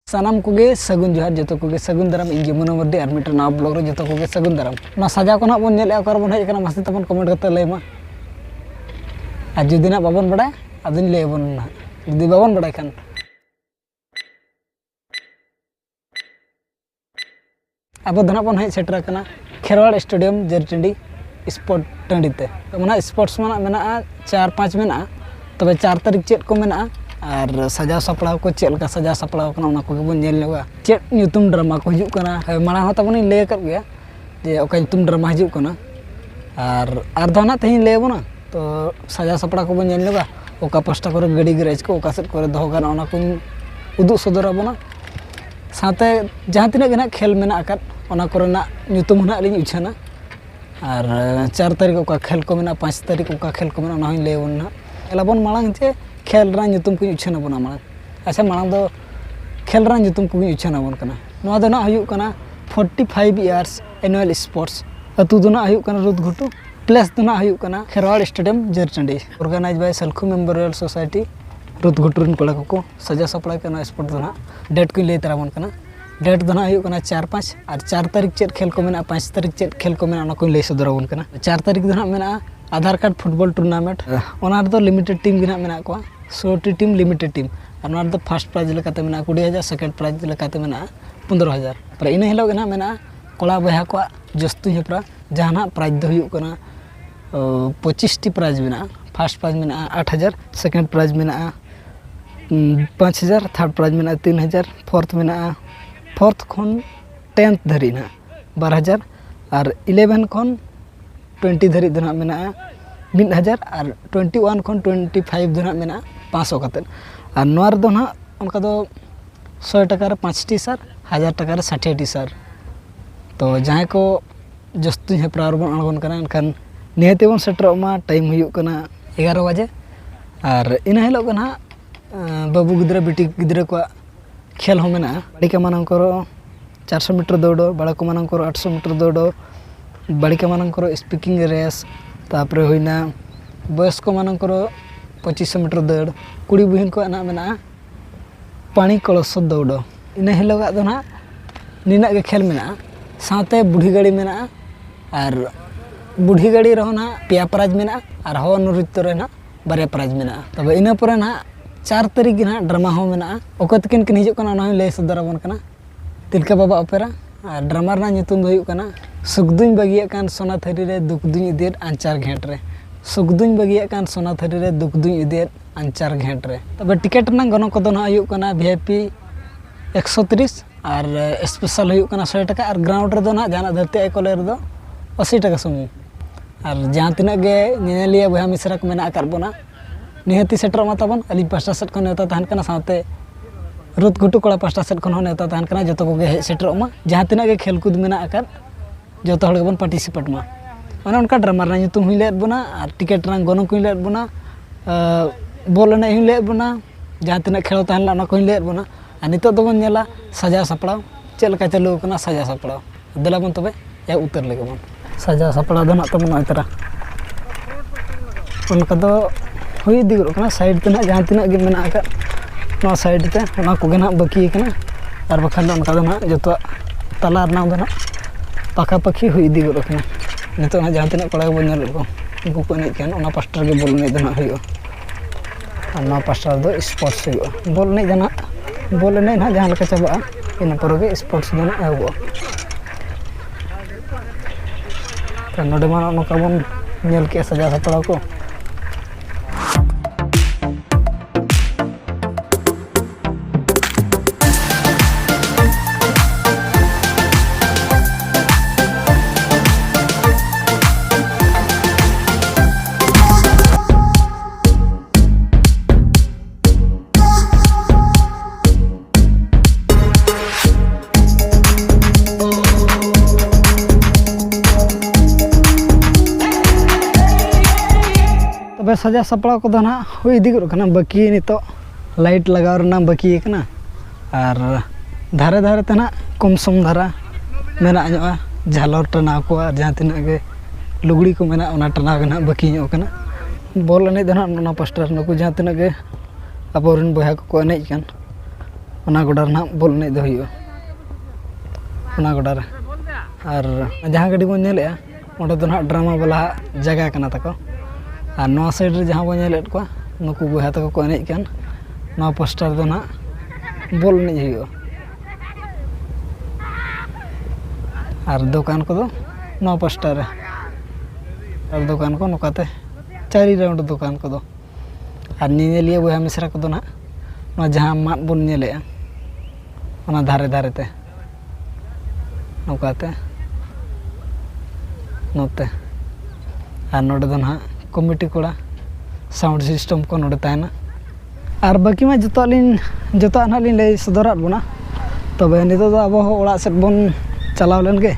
सानाम कोगे सगुन जोहार जो कोगे सगुन दाराम इन जमुना मर्दी और मिटर नाव ब्लॉग रे जो कोगे सगुन दाराम ना सजा को ना बन नेले अकर बन हेज मासे तबन कमेंट करते लैमा आ जुदी ना बाबन बड़ा अदिन ले बन ना जुदी बाबन बड़ा खान अब धना बन हेज सेटर कना खेरवाड़ स्टेडियम जरटंडी स्पोर्ट टंडीते मना स्पोर्ट्स मना मेना 4-5 मेना तबे 4 तारीख चेत को मेना और सजा सपड़ाव को चेल का सजा सपड़ाव कना उना को बन नेल लेगा चेत न्यूतुम ड्रामा को हिजुक कना माना हो तबनी ले कर गया जे ओका न्यूतुम ड्रामा हिजुक कना और धना तहिन ले बना तो सजा सपड़ा को बन नेल लेगा ओका पास्टा करे गाड़ी गैरेज को ओका सेट करे दहो गाना उना को उदु सदरा बना साथे जहां तिना गना खेल मेना आकात उना कोरेना न्यूतुम हना लिन उछाना और 4 तारीख ओका खेल को मेना 5 तारीख ओका खेल को मेना उना हिन ले बना एलाबन मालांग जे खेल रा न्यूतुम को उछाना बना मालांग अच्छा मालांग दो खेल रा न्यूतुम को उछाना बन कना नोआ दो ना हुयु कना 45 इयर्स एनुअल स्पोर्ट्स अतु दो ना हुयु कना रुद घुटू प्लेस दो ना हुयु कना खेरवाड़ स्टेडियम जरटंडी organise by Salkhu memorial society रुद घुटुरन कोला को सजा सपड़ा कना स्पोर्ट दो ना डेट को ले तराबन कना डेट दो ना हुयु कना 4-5 और 4 तारीख चेत खेल को मेना 5 तारीख चेत खेल को मेना को ले सदराबन कना 4 तारीख दो ना मेना आधार कार्ड फुटबॉल टूर्नामेंट ओना दो लिमिटेड टीम गिना मेना को 100 टीम लिमिटेड टीम और नोआ दो फर्स्ट प्राइज लेकाते मेना 20000 सेकंड प्राइज लेकाते मेना 15000 पर इन हिलो गना मेना कोला बहा को जस्तु हेपरा जहाना प्राइज दो हुयु कना 25 टी प्राइज मेना फर्स्ट प्राइज मेना 8000 सेकंड प्राइज मेना 5000 थर्ड प्राइज मेना 3000 फोर्थ मेना फोर्थ खन 10th धरी ना 12000 और 11 खन 20 धरी दना मेना 1000 और 21 खन 25 दना मेना 500 कते और नोर दो ना उनका दो 100 टका रे 5 टी सर 1000 टका रे 60 टी सर तो जहां को जस्तु हेपरा बन अणगोन कना एनखान निहते बन सेटर मा टाइम हुयु कना 11 बजे और इन हिलो कना बाबू गिद्रा बेटी गिद्रा को खेल हो मेना बाड़िका मानकर 400 मीटर दौड़ बाड़को मानकर 800 मीटर दौड़ बाड़िका मानकर स्पीकिंग रेस तापर होइना बयस्क मानकर 2500 मीटर दौड़ कुड़ी बहन को ना मेना पानी कलश दौड़ इन हिलोगा दो ना निना के खेल मेना साथे बुढ़ी गाड़ी मेना और बुढ़ी गाड़ी रहो ना पेया प्राइज मेना और हो नृत्य रे ना बारे प्राइज मेना तब इन पर ना 4 तारीख ना ड्रामा हो मेना ओकतकिन किन हिजुक कना ना ले सदराबन कना तिलका बाबा ओपेरा और ड्रामा रा ᱧᱩᱛᱩᱢ दो हुयु कना सुखदुኝ बगिया कान सोना थरी रे दुखदुኝ इदेर आंचार घेट रे सुखदुኝ बगिया कान सोना थरी रे दुखदुኝ इदेर आंचार घेट रे तब टिकट ना गनो को दो ना हुयु कना वीआईपी 130 और स्पेशल हुयु कना 100 टका और ग्राउंड रे दो ना जाना धरती आइकोले रे दो 80 टका सुमुंग और जहां तिना गे नेलिया बहा मिसरा को मेना आकार बना निहती सेटर मा तबन अली पास्टा सेट को नेता तहन कना साथे रुत घुटू कोड़ा पास्टा सेट को नेता तहन कना जतो को गे सेटर मा जहां तिना गे खेल कूद मेना आकार जतो हड़ बन पार्टिसिपेट मा ओना उनका ड्रामा रा ᱧᱩᱛᱩᱢ हुई ले बना और टिकट रा गनो को ले बना बॉल ने हुई ले बना जहां तिना खेल तहन ला को ले बना और नितो दो बन नेला सजा सपड़ाव चेल का चालू कना सजा सपड़ाव देला बन तबे या उतर लेगे बन सजा सपड़ा दो ना तबन इतरा उनका दो हुई दिगरो कना साइड तना जहां तना गे मेना का नो साइड ते ओना को गना बाकी कना और बखान उनका दो ना जतो तला ना दो ना पाका पखी हुई दिगरो कना नितो ना जहां तना कोड़ा बन नेल को उनको को ने केन ओना पास्टर गे बोल ने दना हुयो और ना पास्टर दो स्पोर्ट्स हुयो बोल ने जना बोल ने ना जहां लका चबा इन पर गे स्पोर्ट्स दो ना आगो तो नोडे मा ओनका बन नेल के सजा सपड़ा को सजा सपड़ा को ना हुई दिगरो कना बाकी नितो लाइट लगाव रना बाकी कना और धारे धारे तना कम सम धारा मेना अñoa झालर टना को और जहां तिना गे लुगड़ी को मेना ओना टना गना बाकी ᱧᱚᱜ कना बॉल एने दना ओना पास्टर नको जहां तिना गे अबोरन बहा को एने कन ᱚᱱᱟ ᱜᱚᱰᱟ ᱨᱮ ᱱᱟᱦᱟᱜ ᱵᱚᱞ ᱮᱱᱮᱡ ᱫᱚ ᱦᱩᱭᱩᱜᱼᱟ, ᱚᱱᱟ ᱜᱚᱰᱟ ᱨᱮ᱾ ᱟᱨ ᱡᱟᱦᱟᱸ ᱜᱟᱹᱰᱤ ᱵᱚᱱ ᱧᱮᱞᱮᱜᱼᱟ ᱚᱸᱰᱮ ᱫᱚ ᱱᱟᱦᱟᱜ ᱰᱨᱟᱢᱟ ᱵᱟᱞᱟ ᱡᱟᱭᱜᱟ ᱠᱟᱱᱟ ᱛᱟᱠᱚ, ᱟᱨ ᱱᱚᱣᱟ ᱥᱟᱭᱤᱰ ᱨᱮ ᱡᱟᱦᱟᱸ ᱵᱚᱱ ᱧᱮᱞᱮᱫ ᱠᱚᱣᱟ ᱱᱩᱠᱩ ᱵᱚᱭᱦᱟ ᱛᱟᱠᱚ ᱠᱚ ᱮᱱᱮᱡ ᱠᱟᱱ, ᱱᱚᱣᱟ ᱯᱳᱥᱴᱟᱨ ᱫᱚ ᱱᱟᱦᱟᱜ ᱵᱚᱞ ᱮᱱᱮᱡ ᱦᱩᱭᱩᱜᱼᱟ᱾ ᱟᱨ ᱫᱚᱠᱟᱱ ᱠᱚᱫᱚ ᱱᱚᱣᱟ ᱯᱳᱥᱴᱟᱨ ᱨᱮ, ᱟᱨ ᱫᱚᱠᱟन ᱠᱚ ᱱᱚᱝᱠᱟᱛᱮ 4 রাউন্ড দোকান কদো। আর নিয়েলিয়া বইয়া মিশ্রা কদো না নয়া জাহাं মাঠ বন নেলেয়া ওনা ধারে ধারেতে নৌকাতে নতে আর নোডে দো না কমিটি কোড়া সাউন্ড সিস্টেম को নোডे तायना আর বাকি মা জতো না লিন লাই সদরাত বনা। তবে নিতো দো আবো ওড়া সেট বন চালাও লেন গে।